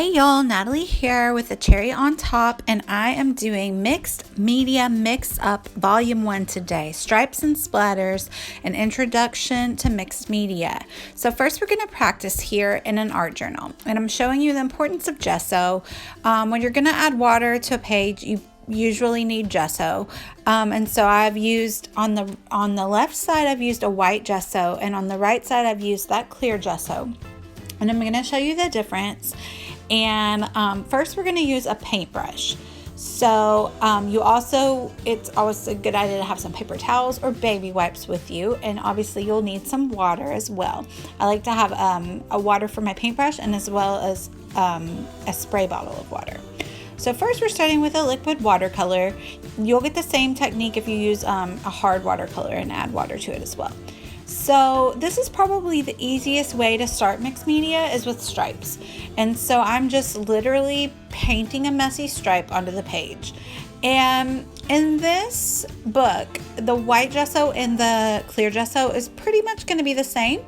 Hey y'all, Natalie here with a cherry on top, and I am doing Mixed Media Mix Up Volume 1 today. Stripes and Splatters, an introduction to mixed media. So first we're going to practice here in an art journal, and I'm showing you the importance of gesso. When you're going to add water to a page, you usually need gesso, and so I've used on the left side I've used a white gesso, and on the right side I've used that clear gesso. And I'm going to show you the difference. And first we're going to use a paintbrush. So it's always a good idea to have some paper towels or baby wipes with you. And obviously you'll need some water as well. I like to have a water for my paintbrush, and as well as a spray bottle of water. So first we're starting with a liquid watercolor. You'll get the same technique if you use a hard watercolor and add water to it as well. So this is probably the easiest way to start mixed media is with stripes. And so I'm just literally painting a messy stripe onto the page. And in this book, the white gesso and the clear gesso is pretty much going to be the same.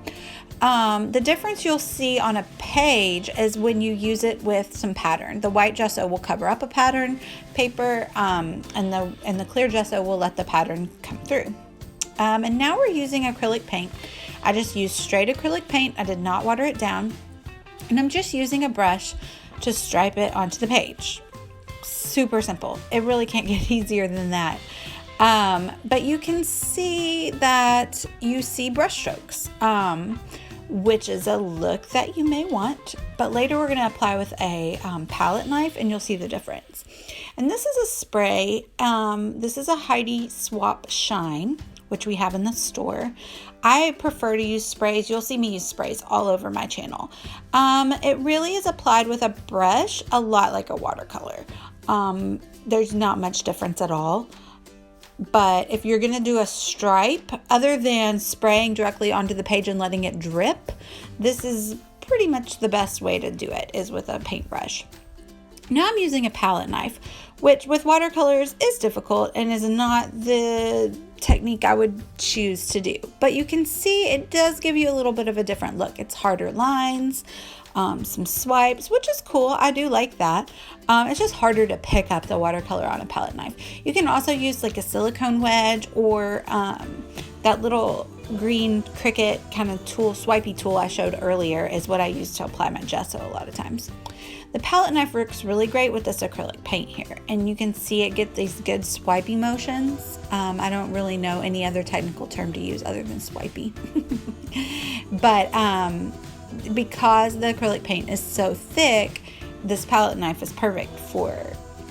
The difference you'll see on a page is when you use it with some pattern. The white gesso will cover up a pattern paper, and the clear gesso will let the pattern come through. And now we're using acrylic paint. I just used straight acrylic paint. I did not water it down. And I'm just using a brush to stripe it onto the page. Super simple. It really can't get easier than that. But you can see that you see brush strokes, which is a look that you may want. But later we're going to apply with a palette knife, and you'll see the difference. And this is a spray. This is a Heidi Swap Shine, which we have in the store. I prefer to use sprays. You'll see me use sprays all over my channel. It really is applied with a brush, a lot like a watercolor. There's not much difference at all. But if you're going to do a stripe, other than spraying directly onto the page and letting it drip, this is pretty much the best way to do it, is with a paintbrush. Now I'm using a palette knife, which with watercolors is difficult and is not the technique I would choose to do. But you can see it does give you a little bit of a different look. It's harder lines, some swipes, which is cool. I do like that. It's just harder to pick up the watercolor on a palette knife. You can also use like a silicone wedge, or that little green Cricut kind of tool, swipey tool I showed earlier is what I use to apply my gesso a lot of times. The palette knife works really great with this acrylic paint here, and you can see it get these good swipey motions. I don't really know any other technical term to use other than swipey. But because the acrylic paint is so thick, this palette knife is perfect for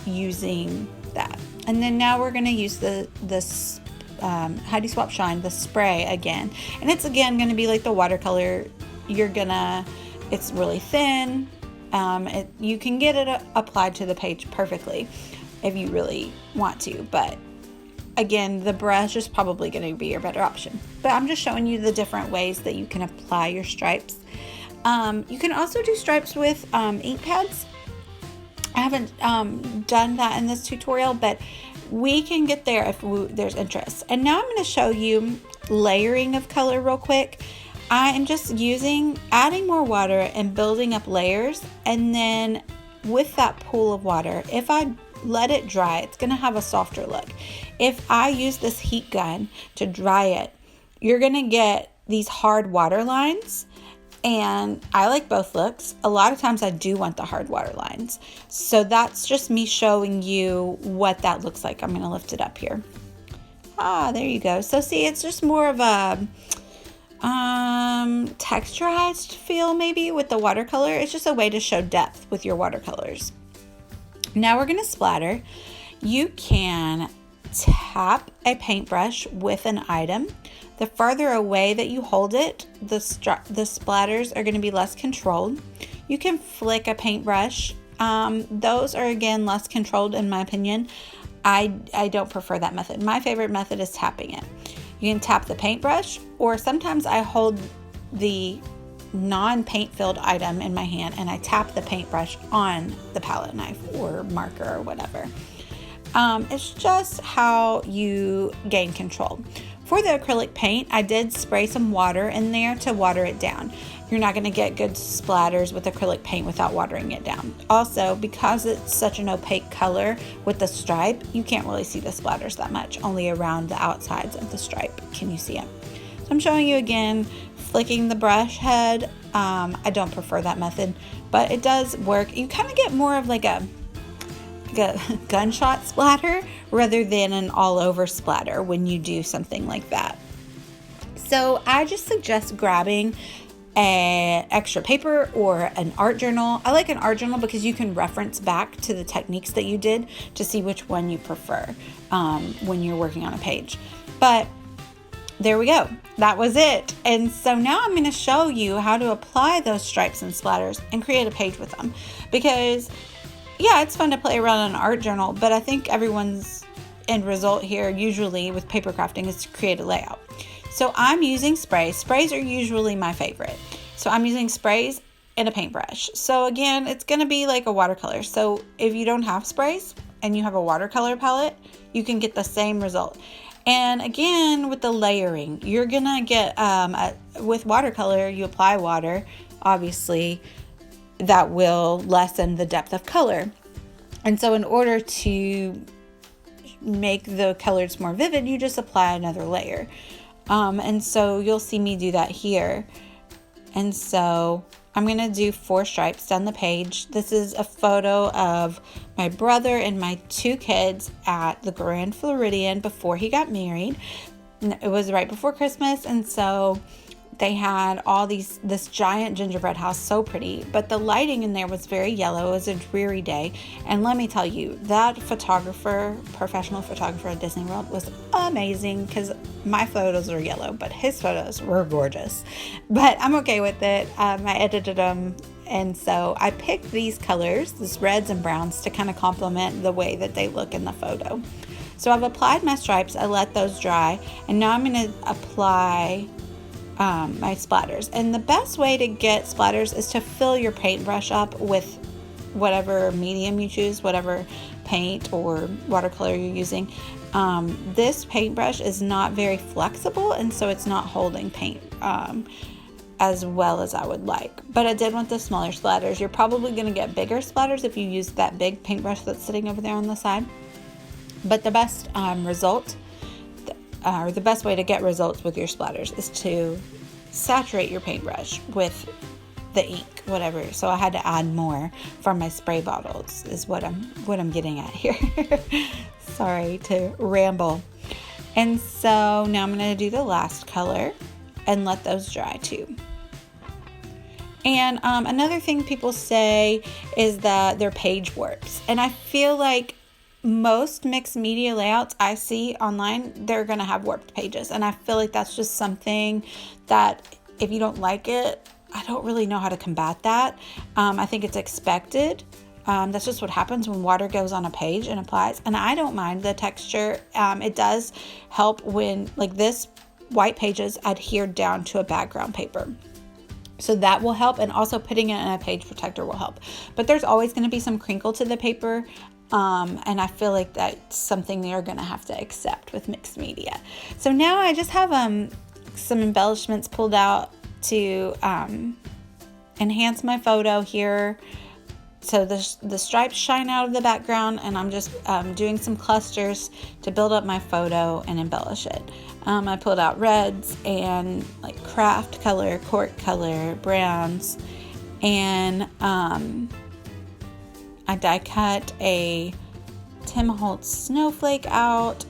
using that. And then now we're going to use this Heidi Swap Shine, the spray again. And it's again going to be like the watercolor. It's really thin. You can get it applied to the page perfectly if you really want to, but again, the brush is probably going to be your better option. But I'm just showing you the different ways that you can apply your stripes. You can also do stripes with ink pads. I haven't done that in this tutorial, but we can get there if there's interest. And now I'm going to show you layering of color real quick. I am just adding more water and building up layers, and then with that pool of water, if I let it dry, it's going to have a softer look. If I use this heat gun to dry it, you're going to get these hard water lines, and I like both looks. A lot of times I do want the hard water lines. So that's just me showing you what that looks like. I'm going to lift it up here. There you go. So see, it's just more of a texturized feel maybe with the watercolor. It's just a way to show depth with your watercolors. Now we're going to splatter. You can tap a paintbrush with an item. The farther away that you hold it, the splatters are going to be less controlled. You can flick a paintbrush. Those are again less controlled in my opinion. I don't prefer that method. My favorite method is tapping it. You can tap the paintbrush, or sometimes I hold the non-paint filled item in my hand and I tap the paintbrush on the palette knife or marker or whatever. It's just how you gain control. For the acrylic paint, I did spray some water in there to water it down. You're not going to get good splatters with acrylic paint without watering it down. Also, because it's such an opaque color with the stripe, you can't really see the splatters that much. Only around the outsides of the stripe can you see it. So I'm showing you again, flicking the brush head. I don't prefer that method, but it does work. You kind of get more of like a gunshot splatter rather than an all over splatter when you do something like that. So I just suggest grabbing an extra paper or an art journal. I like an art journal because you can reference back to the techniques that you did to see which one you prefer when you're working on a page. But there we go. That was it. And so now I'm going to show you how to apply those stripes and splatters and create a page with them. Because, yeah, it's fun to play around in an art journal, but I think everyone's end result here, usually with paper crafting, is to create a layout. So I'm using sprays. Sprays are usually my favorite. So I'm using sprays and a paintbrush. So again, it's going to be like a watercolor. So if you don't have sprays and you have a watercolor palette, you can get the same result. And again, with the layering, you're gonna get, with watercolor, you apply water, obviously, that will lessen the depth of color. And so in order to make the colors more vivid, you just apply another layer. And so you'll see me do that here. And so I'm going to do 4 stripes down the page. This is a photo of my brother and my 2 kids at the Grand Floridian before he got married. It was right before Christmas, and so they had this giant gingerbread house, so pretty, but the lighting in there was very yellow. It was a dreary day, and let me tell you, that professional photographer at Disney World was amazing, because my photos are yellow, but his photos were gorgeous. But I'm okay with it. I edited them, and so I picked these colors, these reds and browns, to kind of complement the way that they look in the photo. So I've applied my stripes, I let those dry, and now I'm going to apply my splatters. And the best way to get splatters is to fill your paintbrush up with whatever medium you choose, whatever paint or watercolor you're using. This paintbrush is not very flexible, and so it's not holding paint as well as I would like. But I did want the smaller splatters. You're probably going to get bigger splatters if you use that big paintbrush that's sitting over there on the side. But the best the best way to get results with your splatters is to saturate your paintbrush with the ink, whatever. So I had to add more from my spray bottles is what I'm getting at here. Sorry to ramble. And so now I'm going to do the last color and let those dry too. And another thing people say is that their page warps. And I feel like most mixed media layouts I see online, they're going to have warped pages. And I feel like that's just something that if you don't like it, I don't really know how to combat that. I think it's expected. That's just what happens when water goes on a page and applies. And I don't mind the texture. It does help when, like, this white pages adhered down to a background paper. So that will help, and also putting it in a page protector will help. But there's always going to be some crinkle to the paper. And I feel like that's something they're going to have to accept with mixed media. So now I just have some embellishments pulled out to enhance my photo here. So the stripes shine out of the background, and I'm just doing some clusters to build up my photo and embellish it. I pulled out reds and like craft color, cork color, browns, and I die cut a Tim Holtz snowflake out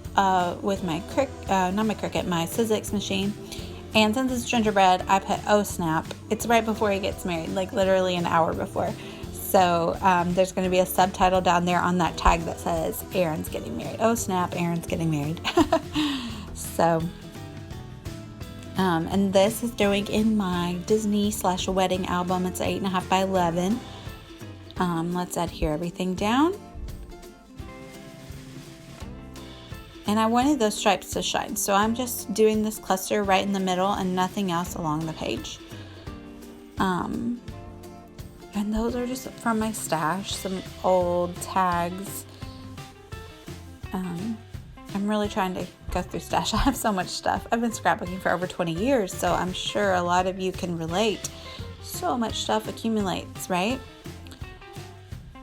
with my my Sizzix machine. And since it's gingerbread, I put oh snap. It's right before he gets married, like literally an hour before. So there's going to be a subtitle down there on that tag that says Aaron's getting married. Oh snap, Aaron's getting married. So, and this is going in my Disney/wedding album. It's 8.5 by 11. Let's adhere everything down. And I wanted those stripes to shine, so I'm just doing this cluster right in the middle and nothing else along the page. And those are just from my stash, some old tags. I'm really trying to go through stash. I have so much stuff. I've been scrapbooking for over 20 years, so I'm sure a lot of you can relate. So much stuff accumulates, right? I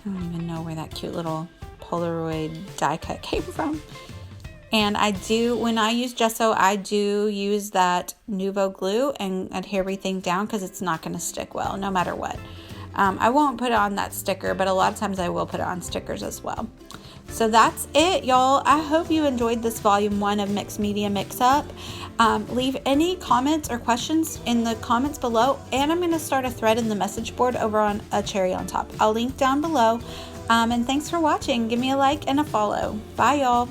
don't even know where that cute little Polaroid die cut came from. And when I use gesso, I do use that Nuvo glue and adhere everything down because it's not going to stick well no matter what. I won't put on that sticker, but a lot of times I will put it on stickers as well. So that's it, y'all. I hope you enjoyed this volume 1 of Mixed Media Mix Up. Leave any comments or questions in the comments below, and I'm going to start a thread in the message board over on A Cherry on Top. I'll link down below. And thanks for watching. Give me a like and a follow. Bye, y'all.